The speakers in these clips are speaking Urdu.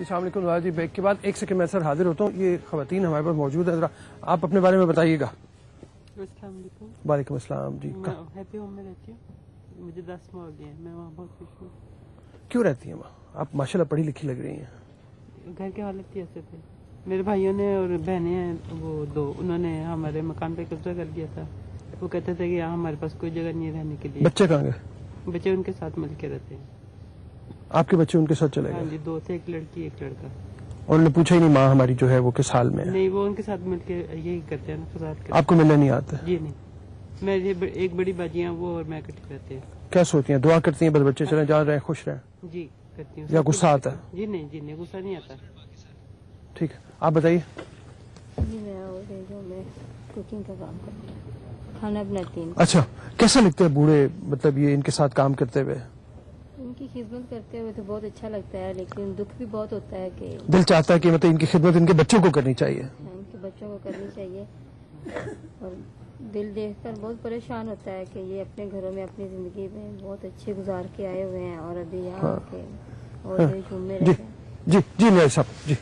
السلام علیکم نواز جی، بیک کے بعد ایک سیکنڈ میں سر حاضر ہوتا ہوں. یہ خواتین ہمارے پاس موجود ہیں، ذرا آپ اپنے بارے میں بتائیے گا. السلام علیکم. وعلیکم السلام جی. میں ہیپی ہوم میں رہتی ہوں، مجھے 10 ماہ ہو گئے ہیں، میں وہاں بہت خوش ہوں. کیوں رہتی ہیں وہاں؟ آپ ماشاءاللہ پڑھی لکھی لگ رہی ہیں. گھر کے حالت ہی ایسے تھے. میرے بھائیوں نے اور بہنیں ہیں وہ دو، انہوں نے ہمارے مکان پہ قبضہ کر دیا تھا. وہ کہتے تھے کہ یہاں ہمارے پاس کوئی جگہ نہیں ہے رہنے کے لیے. بچے کہاں گئے؟ بچے ان کے ساتھ مل کے رہتے ہیں. آپ کے بچے ان کے ساتھ چلے گئے؟ ہاں جی، 2 تھے، ایک لڑکی ایک لڑکا. انہوں نے پوچھا ہی نہیں ماں ہماری جو ہے وہ کس حال میں ہے؟ نہیں، وہ ان کے ساتھ مل کے یہی کرتے ہیں نا، فساد کرتے ہیں. آپ کو ملنے نہیں آتے؟ جی نہیں، میری ایک بڑی باجی ہیں، وہ اور میں اکٹھے رہتے ہیں. کیا سوچتی ہیں؟ دعا کرتی ہیں بس بچے چلے جا رہے ہیں خوش رہیں؟ جی کرتی ہوں. یا غصہ آتا ہے؟ جی نہیں، غصہ نہیں آتا. ٹھیک ہے، آپ بتائیے. جی میں کوکنگ کا کام کرتی ہوں، کھانا بناتی ہوں. اچھا، کیسا لگتا ہے بوڑھے مطلب یہ ان کے ساتھ کام کرتے ہوئے؟ ان کی خدمت کرتے ہوئے تو بہت اچھا لگتا ہے، لیکن دکھ بھی بہت ہوتا ہے کہ دل چاہتا ہے کہ مطلب ان کی خدمت ان کے بچوں کو کرنی چاہیے. ان کے بچوں کو کرنی چاہیے، اور دل دیکھ کر بہت پریشان ہوتا ہے کہ یہ اپنے گھروں میں اپنی زندگی میں بہت اچھے گزار کے آئے ہوئے ہیں اور ابھی یہاں آ کے اور گھومنے رہتے ہیں. جی نیاز صاحب جی.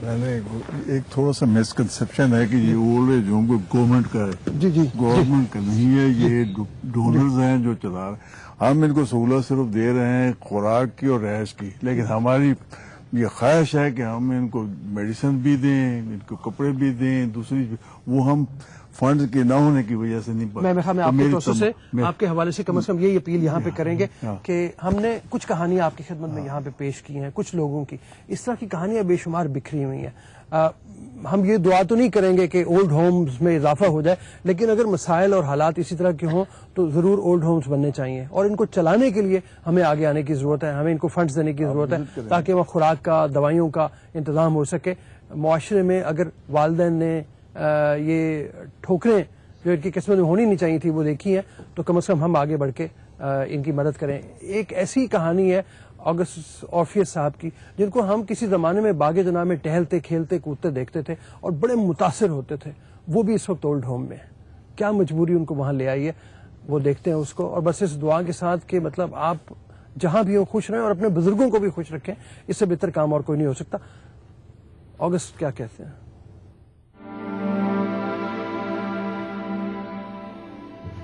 میں نے ایک تھوڑا سا مسکنسپشن ہے کہ یہ اولڈ ایج ہوم کو گورنمنٹ کا ہے. جی گورنمنٹ کا نہیں ہے، یہ ڈونرز ہیں جو چلا رہے ہیں. ہم ان کو سہولت صرف دے رہے ہیں خوراک کی اور رہائش کی، لیکن ہماری یہ خواہش ہے کہ ہم ان کو میڈیسن بھی دیں، ان کو کپڑے بھی دیں، دوسری وہ ہم فنڈ کے نہ ہونے کی وجہ سے نہیں میں آپ کے توسط سے آپ کے حوالے سے کم از کم یہی اپیل یہاں پہ کریں گے کہ ہم نے کچھ کہانیاں آپ کی خدمت میں یہاں پہ پیش کی ہیں، کچھ لوگوں کی اس طرح کی کہانیاں بے شمار بکھری ہوئی ہیں. ہم یہ دعا تو نہیں کریں گے کہ اولڈ ہومز میں اضافہ ہو جائے، لیکن اگر مسائل اور حالات اسی طرح کے ہوں تو ضرور اولڈ ہومز بننے چاہیے، اور ان کو چلانے کے لیے ہمیں آگے آنے کی ضرورت ہے. ہمیں ان کو فنڈز دینے کی ضرورت ہے تاکہ وہ خوراک کا، دوائیوں کا انتظام ہو سکے. معاشرے میں اگر والدین نے یہ ٹھوکریں جو ان کی قسمت میں ہونی نہیں چاہیے تھی وہ دیکھی ہیں، تو کم از کم ہم آگے بڑھ کے ان کی مدد کریں. ایک ایسی کہانی ہے آگسٹ آرفیس صاحب کی، جن کو ہم کسی زمانے میں باغ جناح میں ٹہلتے کھیلتے کودتے دیکھتے تھے اور بڑے متاثر ہوتے تھے. وہ بھی اس وقت اولڈ ہوم میں. کیا مجبوری ان کو وہاں لے آئی ہے، وہ دیکھتے ہیں اس کو، اور بس اس دعا کے ساتھ کہ مطلب آپ جہاں بھی ہوں خوش رہیں اور اپنے بزرگوں کو بھی خوش رکھیں. اس سے بہتر کام اور کوئی نہیں ہو سکتا. آگسٹ کیا کہتے ہیں؟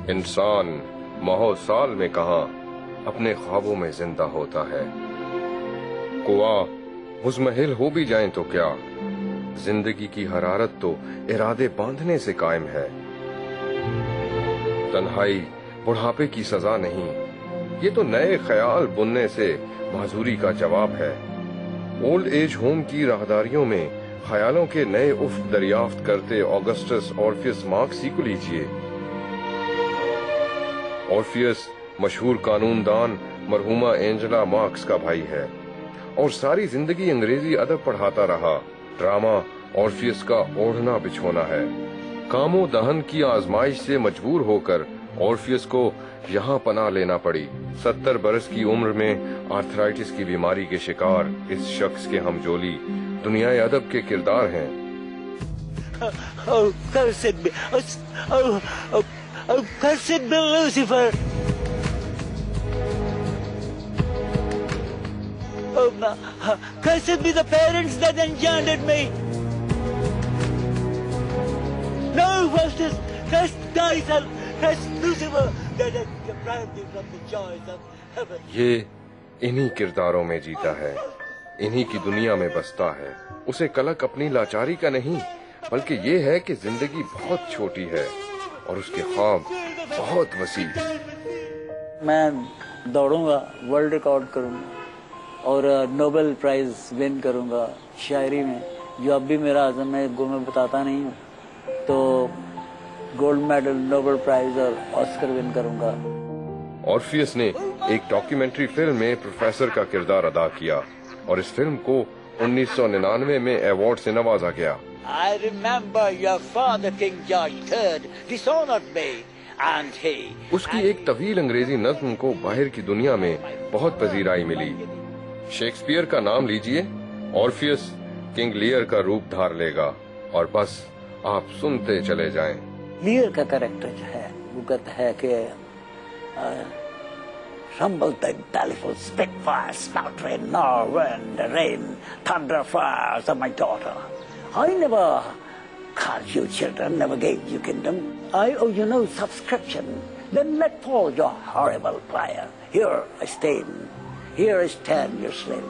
انسان ماہو سال میں کہاں اپنے خوابوں میں زندہ ہوتا ہے. قوا مزمحل ہو بھی جائیں تو کیا، زندگی کی حرارت تو ارادے باندھنے سے قائم ہے. تنہائی بڑھاپے کی سزا نہیں، یہ تو نئے خیال بننے سے معذوری کا جواب ہے. اولڈ ایج ہوم کی راہداریوں میں خیالوں کے نئے افق دریافت کرتے آگسٹس آرفیس مارکسی کو لیجیے. آرفیس مشہور قانون دان مرحومہ اینجلا مارکس کا بھائی ہے اور ساری زندگی انگریزی ادب پڑھاتا رہا. ڈرامہ آرفیس کا اوڑھنا بچھونا ہے. کام و دہن کی آزمائش سے مجبور ہو کر آرفیس کو یہاں پناہ لینا پڑی. 70 برس کی عمر میں آرتھرائٹس کی بیماری کے شکار اس شخص کے ہمجولی دنیا ادب کے کردار ہیں. Oh, cursed be Lucifer! Oh, cursed be the parents that engendered me! No, Faustus! Cursed thyself! Cursed Lucifer! That has deprived thee from the joys of heaven! یہ انہی کرداروں میں جیتا ہے، انہی کی دنیا میں بستا ہے. اسے کلک اپنی لاچاری کا نہیں، بلکہ یہ ہے کہ زندگی بہت چھوٹی ہے اور اس کے خواب بہت وسیع. میں دوڑوں گا، ورلڈ ریکارڈ کروں گا اور نوبل پرائز ون کروں گا شاعری میں، جو اب بھی میرا عزم ہے، وہ میں بتاتا نہیں ہوں. تو گولڈ میڈل، نوبل پرائز اور آسکر ون کروں گا. آرفیس نے ایک ڈاکیومنٹری فلم میں پروفیسر کا کردار ادا کیا اور اس فلم کو 1999 میں ایوارڈ سے نوازا گیا. I remember your father, King George III, dishonored me, and he... اس کی ایک طویل انگریزی نظم کو باہر کی دنیا میں بہت پذیرائی ملی. شیکسپیئر کا نام لیجئے، آرفیس کنگ لیئر کا روپ دھار لے گا اور بس آپ سنتے چلے جائیں. لیئر کا کریکٹر جو ہے وہ کہتا ہے کہ rumbled the telephone, spitfire, sputtering, nor wind, rain, thunder, fires of my daughter. I never called you children, never gave you kingdom. I owe you no subscription. Then let fall your horrible fire. Here I stand. Here I stand your slave.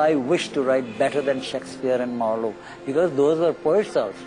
I wish to write better than Shakespeare and Marlowe because those were poets also.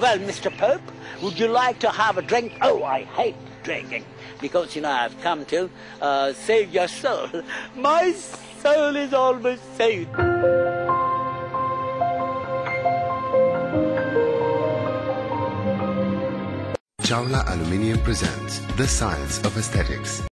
Well, Mr. Pope, would you like to have a drink? Oh, I hate drinking because, you know, I've come to save your soul. My soul is almost saved. Chawla Aluminium presents The Science of Aesthetics.